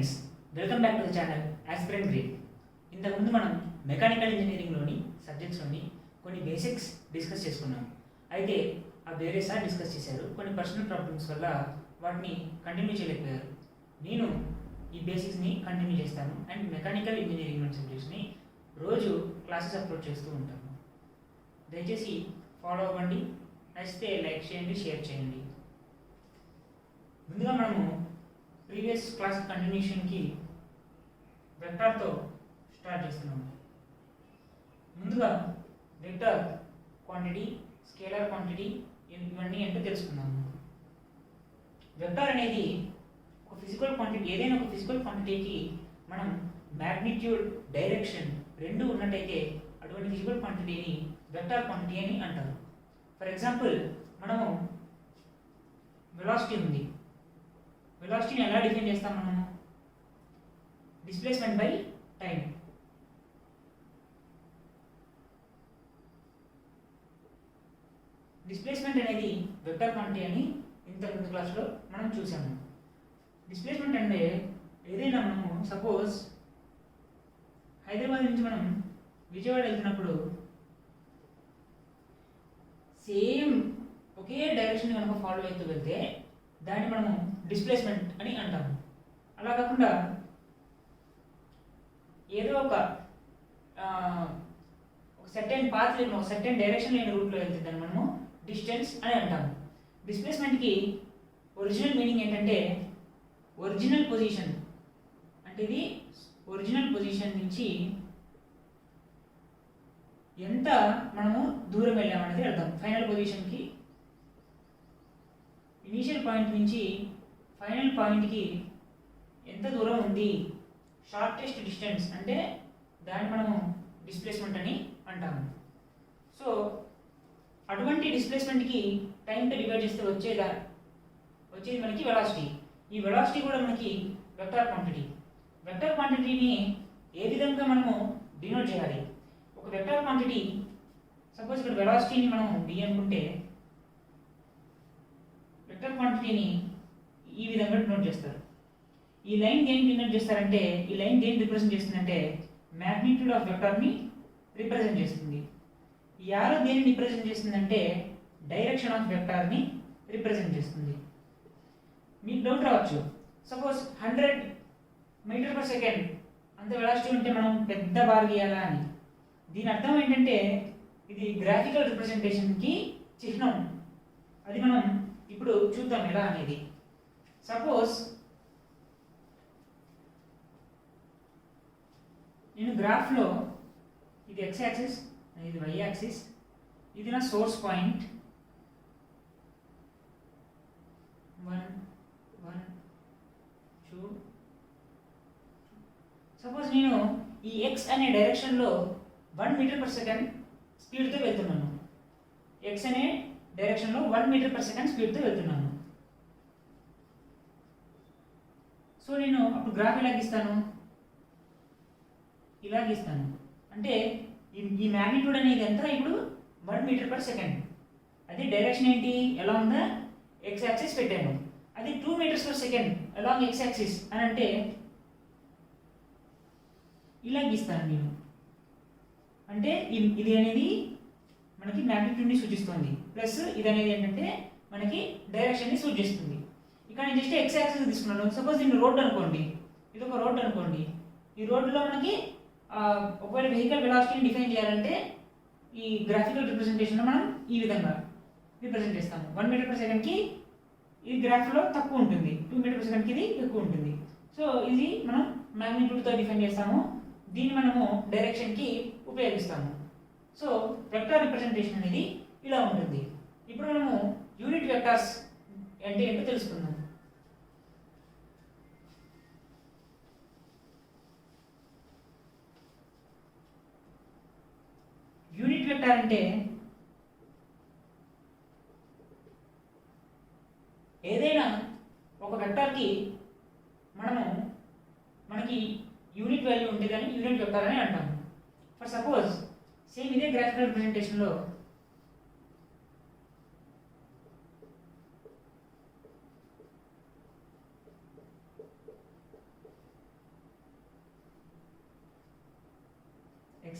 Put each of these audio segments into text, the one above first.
Friends, welcome back to the channel aspirant grade. ఇంతకుముందు మనం mechanical ఇంజనీరింగ్లోని సబ్జెక్ట్స్లోని కొన్ని బేసిక్స్ డిస్కస్ చేసుకున్నాం. అయితే ఆ వేరే సార్ డిస్కస్ చేశారు. కొన్ని పర్సనల్ ప్రాబ్లమ్స్ వల్ల వాటిని కంటిన్యూ చేయలేకపోయారు. నేను ఈ బేసిక్స్ని కంటిన్యూ చేస్తాను అండ్ మెకానికల్ ఇంజనీరింగ్ సబ్జెక్ట్స్ని రోజు క్లాసెస్ అప్లోడ్ చేస్తూ ఉంటాను. దయచేసి ఫాలో అవ్వండి. నచ్చితే లైక్ చేయండి, షేర్ చేయండి. ముందుగా మనము ప్రీవియస్ క్లాస్ కంటిన్యూషన్కి వెక్టార్తో స్టార్ట్ చేస్తున్నాము. ముందుగా వెక్టార్ క్వాంటిటీ, స్కేలార్ క్వాంటిటీ ఇవన్నీ ఏంటో తెలుసుకున్నాము. వెక్టార్ అనేది ఒక ఫిజికల్ క్వాంటిటీ, ఏదైనా ఒక ఫిజికల్ క్వాంటిటీకి మనం మ్యాగ్నిట్యూడ్, డైరెక్షన్ రెండు ఉన్నట్టయితే అటువంటి ఫిజికల్ క్వాంటిటీని వెక్టార్ క్వాంటిటీ అని అంటారు. ఫర్ ఎగ్జాంపుల్, మనము వెలాసిటీ ఉంది. వెలాసిటీని ఎలా డిఫైన్ చేస్తాం మనము? Displacement by time. డిస్ప్లేస్మెంట్ అనేది వెక్టర్ క్వాంటిటీ అని ఇంతకుముందు క్లాస్లో మనం చూసాము. డిస్ప్లేస్మెంట్ అంటే ఏదైనా మనము సపోజ్ హైదరాబాద్ నుంచి మనం విజయవాడ వెళ్తున్నప్పుడు సేమ్ ఒకే డైరెక్షన్ కనుక ఫాలో అవుతూ వెళ్తే దాన్ని మనము డిస్ప్లేస్మెంట్ అని అంటాము. అలా కాకుండా ఏదో ఒక సెర్టైన్ పాత్ లేని, ఒక సెర్టైన్ డైరెక్షన్ లేని రూట్లో వెళ్తే దాన్ని మనము డిస్టెన్స్ అని అంటాము. డిస్ప్లేస్మెంట్కి ఒరిజినల్ మీనింగ్ ఏంటంటే ఒరిజినల్ పొజిషన్, అంటే ఇది ఒరిజినల్ పొజిషన్ నుంచి ఎంత మనము దూరం వెళ్ళామనేది అర్థం. ఫైనల్ పొజిషన్కి, ఇనీషియల్ పాయింట్ నుంచి ఫైనల్ పాయింట్కి ఎంత దూరం ఉంది, షార్టెస్ట్ డిస్టెన్స్ అంటే దాన్ని మనము డిస్ప్లేస్మెంట్ అని అంటాము. సో అటువంటి డిస్ప్లేస్మెంట్కి టైంతో డివైడ్ చేస్తే వచ్చేది మనకి వెలాసిటీ. ఈ వెలాసిటీ కూడా మనకి వెక్టార్ క్వాంటిటీ. వెక్టార్ క్వాంటిటీని ఏ విధంగా మనము డినోట్ చేయాలి? ఒక వెక్టార్ క్వాంటిటీ, సపోజ్ ఇక్కడ వెలాసిటీని మనం డి అనుకుంటే వెక్టర్ క్వాంటిటీని ఈ విధంగా డినోట్ చేస్తారు. ఈ లైన్ దేన్ని డినోట్ చేస్తారంటే, ఈ లైన్ దేన్ని రిప్రజెంట్ చేస్తుందంటే మ్యాగ్నిట్యూడ్ ఆఫ్ వెక్టార్ని రిప్రజెంట్ చేస్తుంది. ఈ యారో దేన్ని రిప్రజెంట్ చేస్తుందంటే డైరెక్షన్ ఆఫ్ వెక్టార్ని రిప్రజెంట్ చేస్తుంది. మీకు డౌట్ రావచ్చు, సపోజ్ 100 మీటర్ పర్ సెకండ్ అంత వెలాసిటీ ఉంటే మనం పెద్ద బార్ గీయాలా అని. దీని అర్థం ఏంటంటే ఇది గ్రాఫికల్ రిప్రజెంటేషన్కి చిహ్నం. అది మనం ఇప్పుడు చూద్దాం ఎలా అనేది. సపోజ్ నేను గ్రాఫ్లో ఇది x యాక్సిస్, ఇది y యాక్సిస్, ఇది నా సోర్స్ పాయింట్ 1 1 2. సపోజ్ నేను ఈ x అనే డైరెక్షన్లో 1 మీటర్ పర్ సెకండ్ స్పీడ్తో వెళ్తున్నాను. x అనే డైరెక్షన్లో 1 మీటర్ పర్ సెకండ్ స్పీడ్తో వెళ్తున్నాను. సో నేను అప్పుడు గ్రాఫ్ ఎలా గీస్తాను? ఇలా గీస్తాను. అంటే ఈ మ్యాగ్నిట్యూడ్ అనేది ఎంత? ఇప్పుడు 1 మీటర్ పర్ సెకండ్. అది డైరెక్షన్ ఏంటి, ఎలా ఉందా? ఎక్స్ యాక్సిస్ పెట్టాను. అది 2 meters per second along X axis అని అంటే ఇలా గీస్తాను నేను. అంటే ఇది అనేది మనకి మ్యాగ్నిట్యూడ్ని సూచిస్తుంది, ప్లస్ ఇది అనేది ఏంటంటే మనకి డైరెక్షన్ని సూచిస్తుంది. ఇక్కడ నేను జస్ట్ ఎక్స్ యాక్సిస్ తీసుకున్నాను. సపోజ్ దీన్ని రోడ్ అనుకోండి, ఇది ఒక రోడ్ అనుకోండి. ఈ రోడ్లో మనకి ఒకవేళ వెహికల్ వెలాసిటీని డిఫైన్ చేయాలంటే ఈ గ్రాఫికల్ రిప్రజెంటేషన్లో మనం ఈ విధంగా రిప్రజెంట్ చేస్తాము. 1 మీటర్ పర్ సెకండ్కి ఈ గ్రాఫ్లో తక్కువ ఉంటుంది, 2 మీటర్ పర్ సెకండ్కి ఇది ఎక్కువ ఉంటుంది. సో ఇది మనం మ్యాగ్నిట్యూడ్తో డిఫైన్ చేస్తాము. దీన్ని మనము డైరెక్షన్కి ఉపయోగిస్తాము. సో వెక్టార్ రిప్రజెంటేషన్ అనేది ఇలా ఉంటుంది. ఇప్పుడు మనము యూనిట్ వెక్టార్స్ అంటే ఏంటో తెలుసుకుందాం. యూనిట్ వెక్టార్ అంటే ఏదైనా ఒక వెక్టార్కి మనకి యూనిట్ వాల్యూ ఉంటే దాన్ని యూనిట్ వెక్టార్ అని అంటాము. ఫర్ సపోజ్ సేమ్ ఇదే గ్రాఫికల్ రిప్రజెంటేషన్లో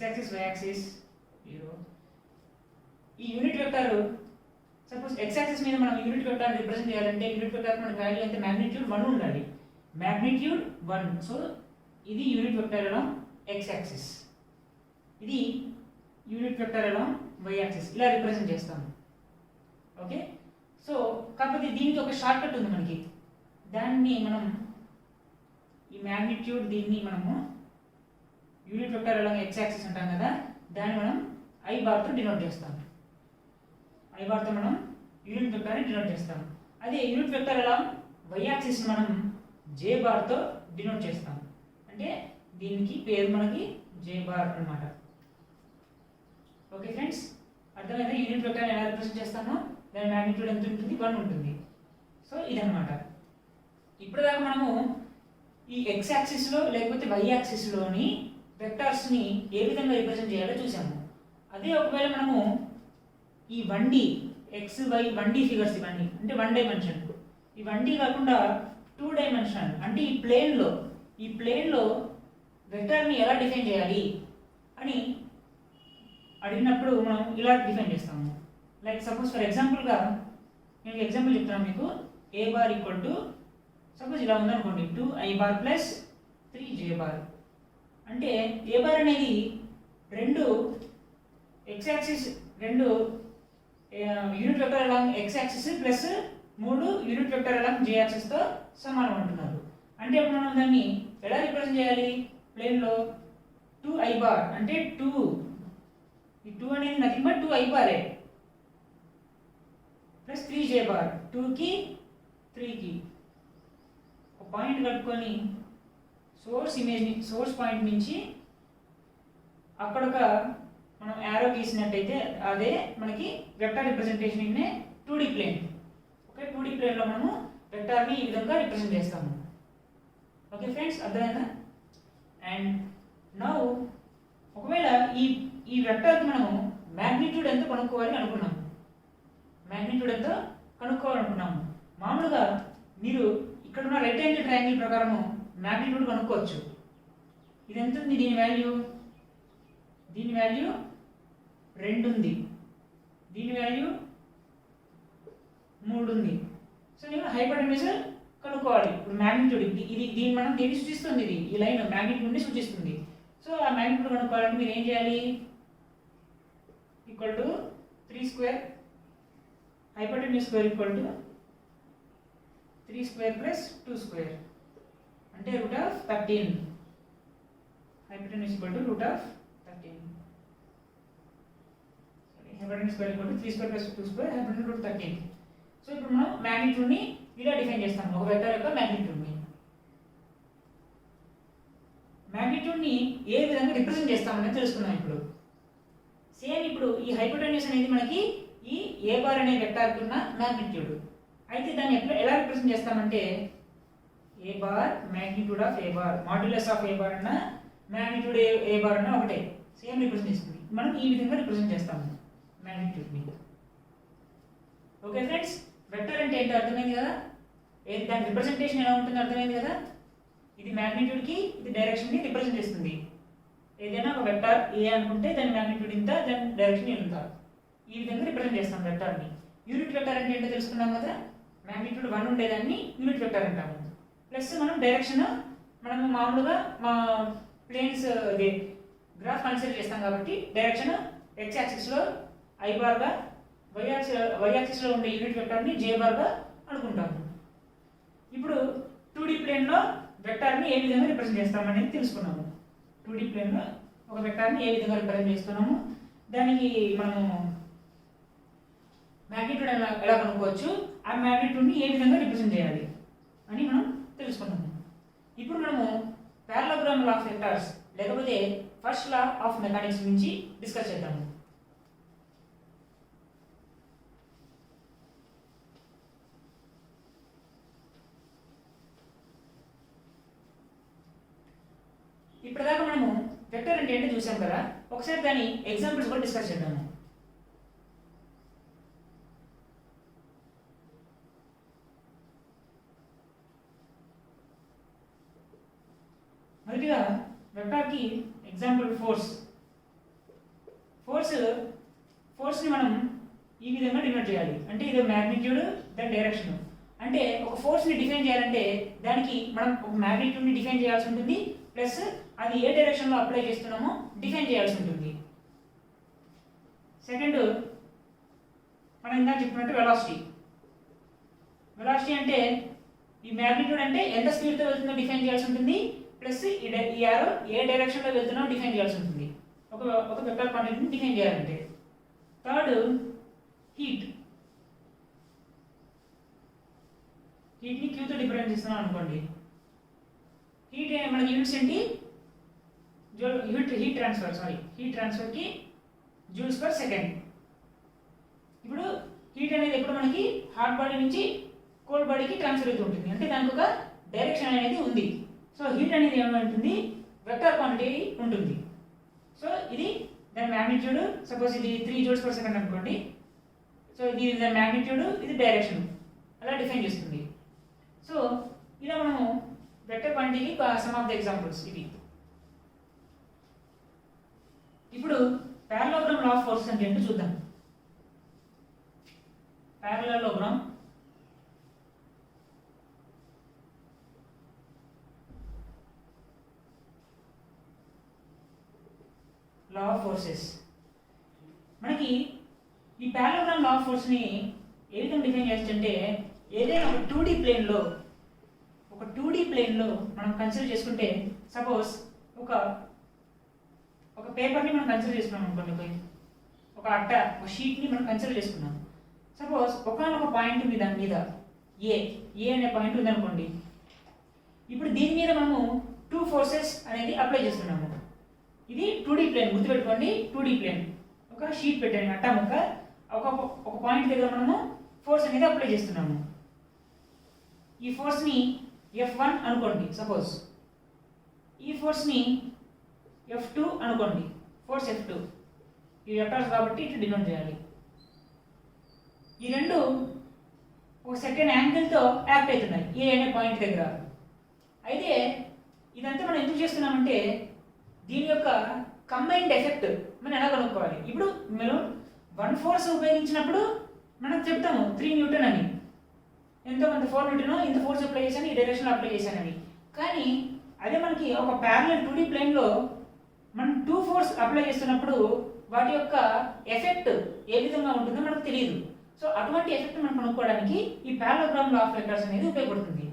యాక్సిస్ వై యాక్సిస్ 0. ఈ unit vector suppose x axis మీద మనం యూనిట్ వెక్టర్ రిప్రజెంట్ చేయాలంటే యూనిట్ వెక్టర్ మనకి వాల్యూ ఎంత మాగ్నిట్యూడ్ 1 ఉండాలి. మాగ్నిట్యూడ్ 1. సో ఇది unit vector along x axis, ఇది unit vector along y axis, ఇలా రిప్రజెంట్ చేస్తాము. ఓకే, సో కాకపోతే దీనికి ఒక షార్ట్ కట్ ఉంది మనకి. దాన్ని మనం ఈ మాగ్నిట్యూడ్ దీన్ని మనము unit vector along x axis అంటాం కదా, దాన్ని మనం I బార్తో డినోట్ చేస్తాం. I బార్తో మనం యూనిట్ వెక్టర్ని డినోట్ చేస్తాం. అదే unit vector along y axis మనం j బార్తో డినోట్ చేస్తాం. అంటే దీనికి పేరు మనకి j బార్ అన్నమాట. ఓకే ఫ్రెండ్స్, అర్థమైతే యూనిట్ వెక్టర్ ఎలా రిప్రజెంట్ చేస్తామో దాని మాగ్నిట్యూడ్ ఎంత ఉంటుంది, 1 ఉంటుంది. సో ఇదన్నమాట. ఇప్పుడు దాకా మనము ఈ x యాక్సిస్లో లేకపోతే y యాక్సిస్లోని వెక్టర్స్ని ఏ విధంగా రిప్రజెంట్ చేయాలో చూసాము. అదే ఒకవేళ మనము ఈ 1D x y 1D figures ఇవన్నీ అంటే 1 డైమెన్షన్, ఈ 1D కాకుండా 2 డైమెన్షన్ అంటే ఈ ప్లేన్లో వెక్టర్ని ఎలా డిఫైన్ చేయాలి అని అడిగినప్పుడు మనం ఇలా డిఫైన్ చేస్తాము. లైక్ సపోజ్ ఫర్ ఎగ్జాంపుల్గా నేను ఎగ్జాంపుల్ చెప్తాను మీకు. ఏ బార్ ఈక్వల్ టు సపోజ్ ఇలా ఉందనుకోండి 2i bar plus 3j bar. అంటే ఏ బార్ అనేది రెండు x యాక్సిస్, రెండు unit vector along x axis plus 3 unit vector along j యాక్సిస్తో సమానం అంటున్నారు. అంటే ఇప్పుడు మనం దాన్ని ఎలా రిప్రజెంట్ చేయాలి ప్లేన్లో? 2i బార్ అంటే 2, ఈ 2 అనేది నథింగ్ బట్ 2i బారే ప్లస్ 3j బార్, 2కి 3కి ఒక పాయింట్ కలుపుకొని సోర్స్ పాయింట్ నుంచి అక్కడ ఒక మనం యారో గీసినట్టయితే అదే మనకి vector representation in 2D plane. Okay, 2D ప్లేన్లో మనము వెక్టార్ని ఈ విధంగా రిప్రజెంట్ చేస్తాము. ఓకే ఫ్రెండ్స్, అర్థమైందా? అండ్ నౌ ఒకవేళ ఈ వెక్టర్కి మనము మ్యాగ్నిట్యూడ్ ఎంత కనుక్కోవాలనుకున్నాము. మామూలుగా మీరు ఇక్కడ ఉన్న రైట్ యాంగిల్ ట్రయాంగిల్ ప్రకారము మ్యాగ్నిట్యూడ్ కనుక్కోవచ్చు. ఇది ఎంత ఉంది? దీని వాల్యూ 2 ఉంది, దీని వాల్యూ 3 ఉంది. సో నేను హైపోటెన్యూస్ కనుక్కోవాలి. ఇప్పుడు మ్యాగ్నిట్యూడ్ ఇది దీన్ని సూచిస్తుంది, ఇది ఈ లైన్ మ్యాగ్నిట్యూడ్ని సూచిస్తుంది. సో ఆ మ్యాగ్నిట్యూడ్ కనుక్కోవాలంటే మీరు ఏం చేయాలి? Equal to 3 square hypotenuse square equal to 3 square plus 2 square అంటే √13. Hypotenuse equal to √13. Hypotenuse square equal to 3 square plus 2 square hypotenuse √13. So ఇప్పుడు మనం మ్యాగ్నిట్యూడ్ని ఇలా డిఫైన్ చేస్తాము, ఒక వెక్టర్ యొక్క మ్యాగ్నిట్యూడ్ని ఏ విధంగా రిప్రజెంట్ చేస్తామని తెలుసుకున్నాం. ఇప్పుడు సేమ్ ఇప్పుడు ఈ హైపోటెన్యూస్ అనేది మనకి ఈ ఏ బార్ అనే వెక్టార్కి ఉన్న మ్యాగ్నిట్యూడ్. అయితే దాన్ని ఎలా రిప్రజెంట్ చేస్తామంటే A bar magnitude of A bar, modulus of A bar అన్న మాగ్నిట్యూడ్ ఏ బార్ అన్న ఒకటే, సేమ్ రిప్రజెంట్ చేస్తుంది. మనం ఈ విధంగా రిప్రజెంట్ చేస్తాము మ్యాగ్నిట్యూడ్ని. ఓకే ఫ్రెండ్స్, వెక్టర్ అంటే ఏంటో అర్థమైంది కదా, దాని రిప్రజెంటేషన్ ఎలా ఉంటుందో అర్థమైంది కదా. ఇది మ్యాగ్నిట్యూడ్కి, ఇది డైరెక్షన్ని రిప్రజెంట్ చేస్తుంది. ఏదైనా ఒక వెక్టర్ ఏ అనుకుంటే దాని మ్యాగ్నిట్యూడ్ ఇంత, దాని డైరెక్షన్ ఇంత, ఈ విధంగా రిప్రజెంట్ చేస్తాం వెక్టర్ని. యూనిట్ వెక్టర్ అంటే ఏంటో తెలుసుకున్నాం కదా, మ్యాగ్నిట్యూడ్ 1 ఉండేదాన్ని యూనిట్ వెక్టర్ అంటాము. ప్లస్ మనం డైరెక్షన్ మనము మామూలుగా మా ప్లేన్స్ గ్రాఫ్ కన్సిడర్ చేస్తాం కాబట్టి డైరెక్షన్ x యాక్సిస్లో i బార్గా, y యాక్సిస్లో ఉండే యూనిట్ వెక్టర్ని j బార్గా అనుకుంటాము. ఇప్పుడు 2D ప్లేన్లో వెక్టర్ని ఏ విధంగా రిప్రజెంట్ చేస్తామనేది తెలుసుకున్నాము. 2D ప్లేన్లో ఒక వెక్టర్ని ఏ విధంగా రిప్రజెంట్ చేస్తున్నాము, దానికి మనము మ్యాగ్నిట్యూడ్ ఎలా కనుక్కోవచ్చు, ఆ మ్యాగ్నిట్యూడ్ని ఏ విధంగా రిప్రజెంట్ చేయాలి అని మనం తెలుసుకున్నాము. ఇప్పుడు మనము పారలోగ్రామ్ లా ఆఫ్ వెక్టర్స్ లేకపోతే ఫస్ట్ లా ఆఫ్ మెకానిక్స్ గురించి డిస్కస్ చేద్దాము. ఇప్పటిదాకా మనము వెక్టర్ అంటే ఏంటో చూసాం కదా, ఒకసారి దాని ఎగ్జాంపుల్స్ కూడా డిస్కస్ చేద్దాము. మొదటిగా వెక్టార్కి ఎగ్జాంపుల్ ఫోర్స్ ఫోర్స్ని మనం ఈ విధంగా డినోట్ చేయాలి. అంటే ఇది మ్యాగ్నిట్యూడ్ దాని డైరెక్షన్. అంటే ఒక ఫోర్స్ని డిఫైన్ చేయాలంటే దానికి మనం ఒక మ్యాగ్నిట్యూడ్ని డిఫైన్ చేయాల్సి ఉంటుంది, ప్లస్ అది ఏ డైరెక్షన్లో అప్లై చేస్తున్నామో డిఫైన్ చేయాల్సి ఉంటుంది. సెకండ్, మనం ఇందాక చెప్పినట్టు వెలాసిటీ అంటే ఈ మ్యాగ్నిట్యూడ్ అంటే ఎంత స్పీడ్తో వెళ్తుందో డిఫైన్ చేయాల్సి ఉంటుంది, ప్లస్ ఈ యారో ఏ డైరెక్షన్లో వెళ్తున్నామో డిఫైన్ చేయాల్సి ఉంటుంది ఒక వెక్టర్ క్వాంటిటీని డిఫైన్ చేయాలంటే. థర్డ్, హీట్ని క్యూతో డిఫరెన్స్ చేస్తున్నాం అనుకోండి. హీట్ మనకి యూనిట్స్ ఏంటి? హీట్ ట్రాన్స్ఫర్కి జూల్స్ పర్ సెకండ్. ఇప్పుడు హీట్ అనేది ఎప్పుడు మనకి హాట్ బాడీ నుంచి కోల్డ్ బాడీకి ట్రాన్స్ఫర్ అవుతూ ఉంటుంది, అంటే దానికి ఒక డైరెక్షన్ అనేది ఉంది. సో హీట్ అనేది ఏమంటుంది? వెక్టర్ క్వాంటిటీ ఉంటుంది. సో ఇది దాని మ్యాగ్నిట్యూడ్. సపోజ్ ఇది 3 joules per second అనుకోండి. సో ఇది దాని మ్యాగ్నిట్యూడ్, ఇది డైరెక్షన్, అలా డిఫైన్ చేస్తుంది. సో ఇలా మనము వెక్టర్ క్వాంటిటీకి సమ్ ఆఫ్ ద ఎగ్జాంపుల్స్ ఇవి. ఇప్పుడు పారలోగ్రామ్ లా ఆఫ్ ఫోర్సెస్ అంటే ఏంటో చూద్దాం. Parallelogram law of forces. మనకి ఈ పారలోగ్రామ్ లా ఆఫ్ ఫోర్స్ని ఏ విధంగా డిఫైన్ చేస్తుంటే, ఏదైనా ఒక 2D ప్లేన్లో మనం కన్సిడర్ చేసుకుంటే, సపోజ్ ఒక పేపర్ని మనం కన్సిడర్ చేసుకున్నాం అనుకోండి, ఒక షీట్ని మనం కన్సిడర్ చేసుకున్నాం. సపోజ్ ఒకనొక పాయింట్ ఉంది, దాని మీద ఏ అనే పాయింట్ ఉందనుకోండి. ఇప్పుడు దీని మీద మనము 2 forces అనేది అప్లై చేస్తున్నాము. ఇది 2D ప్లేన్, గుర్తుపెట్టుకోండి. 2D ప్లేన్ ఒక షీట్ పెట్టాను, అట్ట ముక్క ఒక పాయింట్ దగ్గర మనము ఫోర్స్ అనేది అప్లై చేస్తున్నాము. ఈ ఫోర్స్ని F1 అనుకోండి సపోజ్, ఈ ఫోర్స్ని F2 అనుకోండి, ఫోర్స్ F2. ఈ వెక్టర్స్ కాబట్టి ఇట్లా డినోట్ చేయాలి. ఈ రెండు ఒక సెకండ్ యాంగిల్తో యాక్ట్ అవుతున్నాయి ఏ అనే పాయింట్ దగ్గర. అయితే ఇదంతా మనం ఎందుకు చేస్తున్నామంటే దీని యొక్క కంబైన్డ్ ఎఫెక్ట్ మనం ఎలా కనుక్కోవాలి. ఇప్పుడు మనం 1 force ఉపయోగించినప్పుడు మనం చెప్తాము 3 Newton అని, ఎంతో కొంత 4 Newton, ఇంత ఫోర్స్ అప్లై చేశాను, ఈ డైరెక్షన్లో అప్లై చేశానని. కానీ అదే మనకి ఒక ప్యారలల్ 2D ప్లేన్లో మనం 2 force అప్లై చేస్తున్నప్పుడు వాటి యొక్క ఎఫెక్ట్ ఏ విధంగా ఉంటుందో మనకు తెలియదు. సో అటువంటి ఎఫెక్ట్ మనం కనుక్కోవడానికి ఈ పారలోగ్రామ్ లా ఆఫ్ వెక్టర్స్ అనేది ఉపయోగపడుతుంది.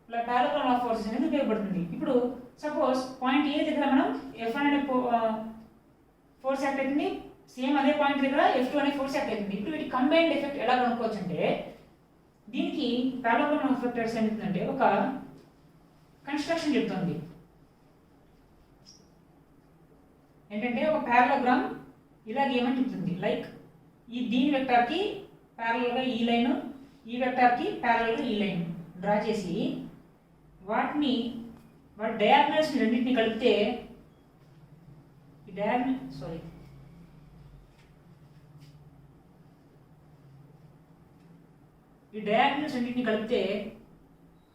ఇలా పారలోగ్రామ్ లా ఆఫ్ ఫోర్సెస్ అనేది ఉపయోగపడుతుంది. ఇప్పుడు సపోజ్ పాయింట్ ఏ దగ్గర మనం F1 అనే ఫోర్స్ యాక్ట్ అవుతుంది, సేమ్ అదే పాయింట్ దగ్గర F2 అనే ఫోర్స్ యాక్ట్ అవుతుంది. ఇప్పుడు వీటి కంబైన్డ్ ఎఫెక్ట్ ఎలా కనుక్కోవచ్చు అంటే, దీనికి పారలోగ్రామ్ లా ఆఫ్ వెక్టర్స్ ఏంటంటే ఒక కన్స్ట్రక్షన్ చెప్తుంది. ఏంటంటే ఒక పారలోగ్రామ్ ఇలాగ ఏమని చెప్తుంది, లైక్ దీని వెక్టార్కి ప్యారలల్గా ఈ లైన్, ఈ వెక్టార్కి ప్యారలల్గా ఈ లైన్ డ్రా చేసి వాటి డయాగ్నల్స్ రెండింటిని కలిపితే ఈ డయాగ్నల్స్ రెండింటిని కలిపితే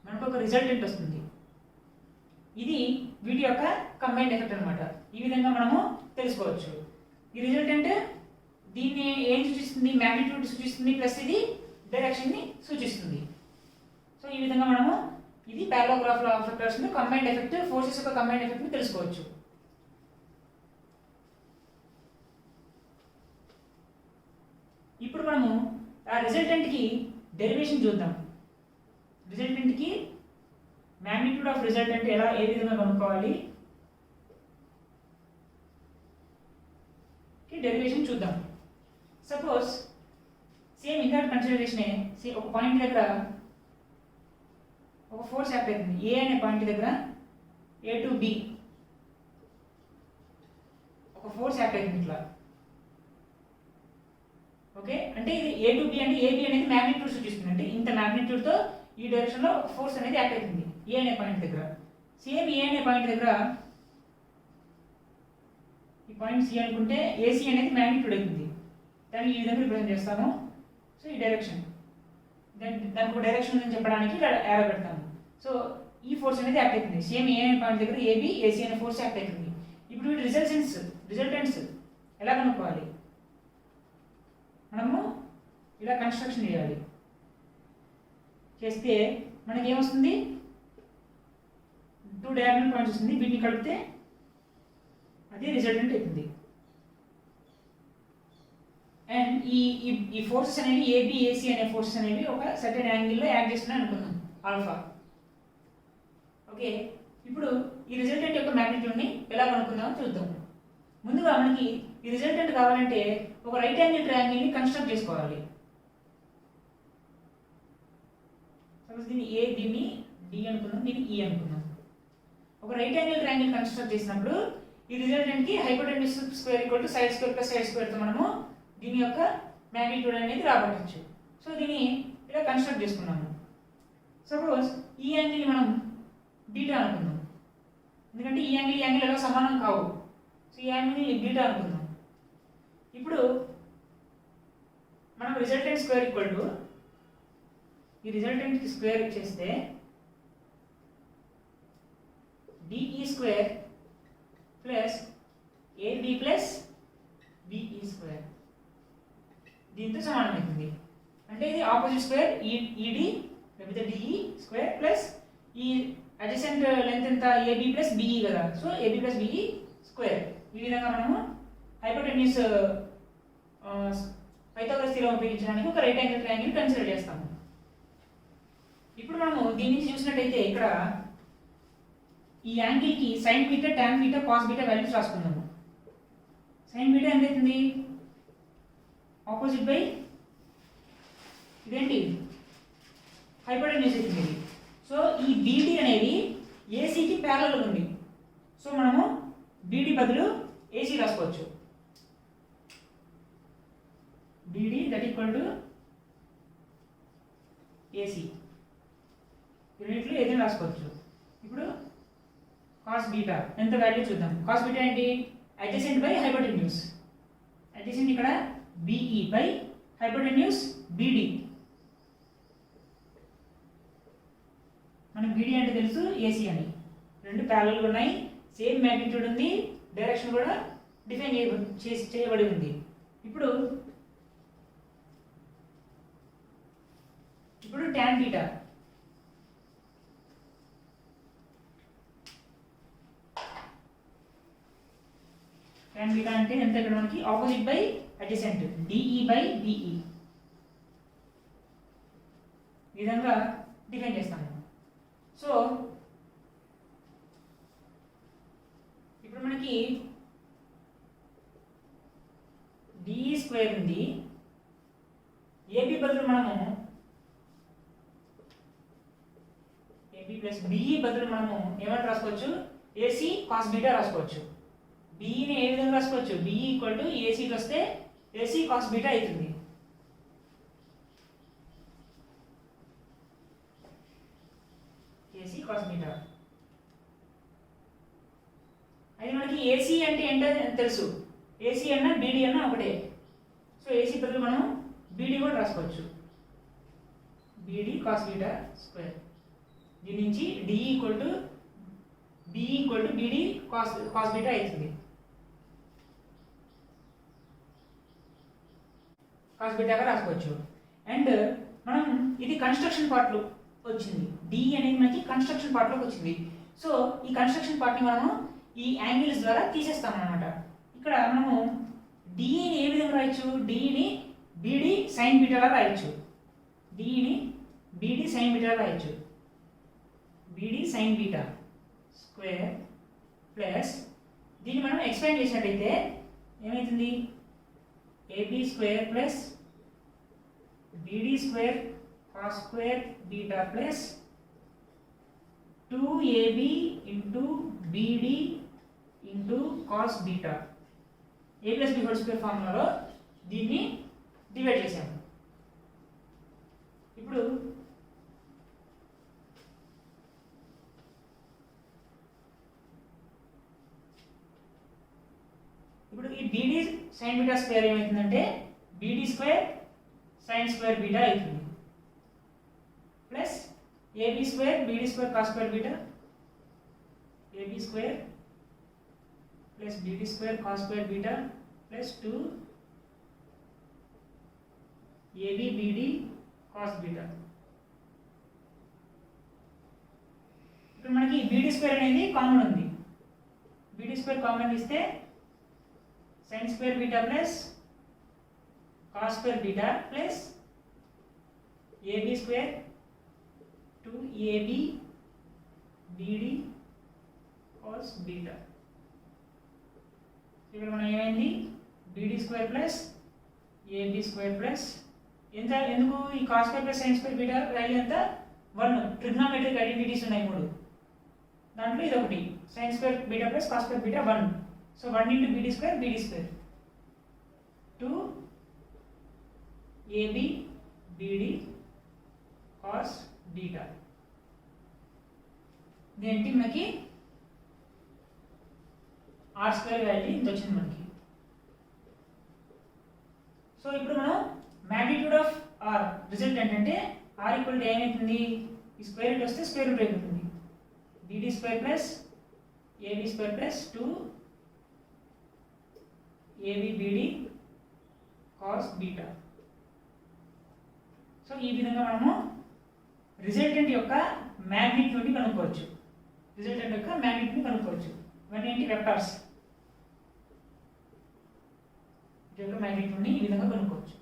మనకు ఒక రిజల్టెంట్ వస్తుంది. ఇది వీటి యొక్క కంబైన్డ్ ఎఫెక్ట్ అనమాట. ఈ విధంగా మనము తెలుసుకోవచ్చు. ఈ రిజల్టెంట్ దీన్ని ఏం సూచిస్తుంది? మ్యాగ్నిట్యూడ్ సూచిస్తుంది, ప్లస్ ఇది డైరెక్షన్ని సూచిస్తుంది. సో ఈ విధంగా మనము ఇది parallelogram law of vectors combined effect, forces యొక్క కంబైన్డ్ ఎఫెక్ట్ ని తెలుసుకోవచ్చు. ఇప్పుడు మనము ఆ రిజల్టెంట్ కి డెరివేషన్ చూద్దాం. రిజల్టెంట్ కి మ్యాగ్నిట్యూడ్ ఆఫ్ రిజల్టెంట్ ఏ విధంగా కనుక్కోవాలి డెరివేషన్ చూద్దాం. సపోజ్ సేమ్ ఇందాక కన్సిడరేషనే, ఒక పాయింట్ దగ్గర ఒక ఫోర్స్ యాక్ట్ అవుతుంది ఏ అనే పాయింట్ దగ్గర, A to B ఒక ఫోర్స్ యాక్ట్ అవుతుంది ఇట్లా. ఓకే, అంటే ఇది A to B అంటే AB అనేది మ్యాగ్నిట్యూడ్ సూచిస్తుంది. అంటే ఇంత మ్యాగ్నిట్యూడ్తో ఈ డైరెక్షన్లో ఫోర్స్ అనేది యాక్ట్ అవుతుంది ఏ అనే పాయింట్ దగ్గర. సేమ్ ఏ అనే పాయింట్ దగ్గర ఈ పాయింట్ సి అనుకుంటే AC అనేది మ్యాగ్నిట్యూడ్ అవుతుంది. దాన్ని ఈ విధంగా రిప్రజెంట్ చేస్తాము. సో ఈ డైరెక్షన్, దానికి ఒక డైరెక్షన్ ఉందని చెప్పడానికి యారో పెడతాము. సో ఈ ఫోర్స్ అనేది యాక్ట్ అవుతుంది. సేమ్ ఏ అనే పాయింట్ దగ్గర AB AC అనే ఫోర్స్ యాక్ట్ అవుతుంది. ఇప్పుడు వీటి రిజల్టెన్స్ రిజల్టెంట్స్ ఎలా కనుక్కోవాలి, మనము ఇలా కన్స్ట్రక్షన్ చేయాలి. చేస్తే మనకి ఏమొస్తుంది, 2 డయాగ్నల్ పాయింట్స్ వస్తుంది, వీటిని కలిపితే అది రిజల్టెంట్ అవుతుంది. అండ్ ఈ ఫోర్సెస్ అనేవి ఏబి ఏసీ అనే ఫోర్సెస్ అనేవి ఒక సర్టెన్ యాంగిల్లో యాక్ట్ చేస్తున్నాయి అనుకుందాం, ఆల్ఫా. ఓకే, ఇప్పుడు ఈ రిజల్టెంట్ యొక్క మ్యాగ్నిట్యూడ్ని ఎలా కనుక్కుందామో చూద్దాం. ముందుగా మనకి ఈ రిజల్టెంట్ కావాలంటే ఒక రైట్ యాంగిల్ ట్రయాంగిల్ని కన్స్ట్రక్ట్ చేసుకోవాలి. సపోజ్ దీన్ని ఏ, దీన్ని డి అనుకుందాం, దీన్ని ఈ అనుకుందాం. ఒక రైట్ యాంగిల్ ట్రయాంగిల్ కన్స్ట్రక్ట్ చేసినప్పుడు ఈ రిజల్టెంట్కి hypotenuse square equal to side square plus side స్క్వేర్తో మనము దీని యొక్క మ్యాగ్నిట్యూడ్ అనేది రాబట్టచ్చు. సో దీన్ని ఇలా కన్స్ట్రక్ట్ చేసుకున్నాము. సపోజ్ ఈ యాంగిల్ని మనం బీటా అనుకుందాం, ఎందుకంటే ఈ యాంగిల్ ఎలా సమానం కావు. సో ఈ యాంగిల్ని బీటా అనుకుందాం. ఇప్పుడు మనం రిజల్టెంట్ స్క్వేర్ ఈక్వల్ టు ఈ రిజల్టెంట్కి స్క్వేర్ చేస్తే DE square plus AB plus BE square దీంతో సమానమవుతుంది. అంటే ఇది ఆపోజిట్ స్క్వేర్ ఈడి లేకపోతే డిఈ స్క్వేర్ ప్లస్ ఈ అడ్జసెంట్ లెంత్ ఎంత ఏబి ప్లస్ బిఈ కదా, so AB plus BE square. ఈ విధంగా మనము హైపోటెన్యూస్ పైథాగరస్ థియరం ఉపయోగించడానికి ఒక రైట్ యాంగిల్ ట్రయాంగిల్ కన్సిడర్ చేస్తాము. ఇప్పుడు మనము దీన్ని చూసినట్టయితే ఇక్కడ ఈ యాంగిల్కి sine beta, tan beta, cos beta values రాసుకుందాము. సైన్ బీటా ఎంత అవుతుంది, ఆపోజిట్ బై ఇదేంటి హైపోటెన్యూస్ అవుతుంది. సో ఈ బీడీ అనేది ఏసీకి ప్యారలల్ ఉంది. సో మనము బీడీ బదులు ఏసీ రాసుకోవచ్చు. BD that equal to AC, యూనిట్లు ఏదైనా రాసుకోవచ్చు. ఇప్పుడు కాస్ బీటా ఎంత వాల్యూ చూద్దాం. కాస్ బీటా ఏంటి, అడ్జసెంట్ బై హైపోటెన్యూస్. అడ్జసెంట్ ఇక్కడ బిఈ బై హైపోటెన్యూస్ బిడి. మనకి బిడి అంటే తెలుసు, ఏసీ అని. రెండు ప్యారలల్ ఉన్నాయి, సేమ్ మ్యాగ్నిట్యూడ్ ఉంది, డైరెక్షన్ కూడా డిఫైన్ చేయబడి ఉంది. ఇప్పుడు టాన్ బీటా అంటే ఎంత, ఇక్కడ మనకి opposite by adjacent DE by BE విధంగా డిఫైన్ చేస్తాము. సో ఇప్పుడు మనకి డిఈ స్క్వేర్ ఉంది, ఏబి బదులు మనము ఏబి ప్లస్ బిఈ బదులు మనము ఏమంటే రాసుకోవచ్చు, ఏసీ కాస్ బీటా రాసుకోవచ్చు. బిఈని ఏ విధంగా రాసుకోవచ్చు, బిఈ ఈక్వల్ టు ఏసీకి వస్తే ఏసీ కాస్ బీటా అవుతుంది. AC cos beta. అది మనకి ఏసీ అంటే ఏంటో తెలుసు, ఏసీ అన్నా బీడీ అన్నా ఒకటే. సో ఏసీ బదులు మనం బీడీ కూడా రాసుకోవచ్చు, బీడీ కాస్ బీటా స్క్వేర్. దీని నుంచి DE equal to BE equal to BD cos beta అవుతుంది. కాస్ బీటాగా రాసుకోవచ్చు. అండ్ మనం ఇది కన్స్ట్రక్షన్ పార్ట్లో వచ్చింది, డిఈ అనేది మనకి కన్స్ట్రక్షన్ పార్ట్లోకి వచ్చింది. సో ఈ కన్స్ట్రక్షన్ పార్ట్ని మనము ఈ యాంగిల్స్ ద్వారా తీసేస్తాం అన్నమాట. ఇక్కడ మనము డిఈని ఏ విధంగా రాయొచ్చు, డిఈని బీడీ సైన్ బీటాలా రాయొచ్చు, డిఈని బీడీ సైన్ బీటా రాయొచ్చు. BD sine beta square plus దీన్ని మనం ఎక్స్పాండ్ చేసినట్టయితే ఏమవుతుంది, AB square plus BD square cos square beta plus 2ab into BD into cos beta. A plus B whole square ఫార్ములాలో దీన్ని డివైడ్ చేసాము. ఇప్పుడు ఈ బీడీ సైన్ బీటా స్క్వేర్ ఏమవుతుందంటే BD square sine square beta అవుతుంది plus AB square BD square cos square beta, AB square plus BT square cos square beta plus 2 AB BD cos beta. ఇప్పుడు మనకి BD square అనేది common ఉంది. BD square common ఇస్తే sine square beta plus cos square beta plus AB square 2ab bd cos beta. ఇక్కడ మనం ఏమైంది bd square plus ab square plus ఎందుకు ఈ cos square plus sine square beta value ఎంత 1. Trigonometric identities ఉన్నాయి 3, దాంట్లో ఇది ఒకటి sine square beta plus cos square beta 1. So 1 into bd square 2 ab bd cos beta. దేంటి మనకి ఆర్ స్క్వేర్ వాల్యూ ఇంత వచ్చింది మనకి. సో ఇప్పుడు మనం మ్యాగ్నిట్యూడ్ ఆఫ్ ఆర్ రిజల్ట్ ఏంటంటే ఆర్ ఈక్వల్ టు ఏమవుతుంది, ఈ స్క్వేర్ రూట్ వస్తే స్క్వేర్ రూట్ అయిపోతుంది. BD square plus AB square plus 2 AB BD cos beta. So ఈ విధంగా మనము రిజల్టెంట్ యొక్క మ్యాగ్నిట్యూడ్ని కనుక్కోవచ్చు. ఇవన్నీ ఏంటి వెక్టార్స్ యొక్క మ్యాగ్నిట్యూడ్ని ఈ విధంగా కనుక్కోవచ్చు.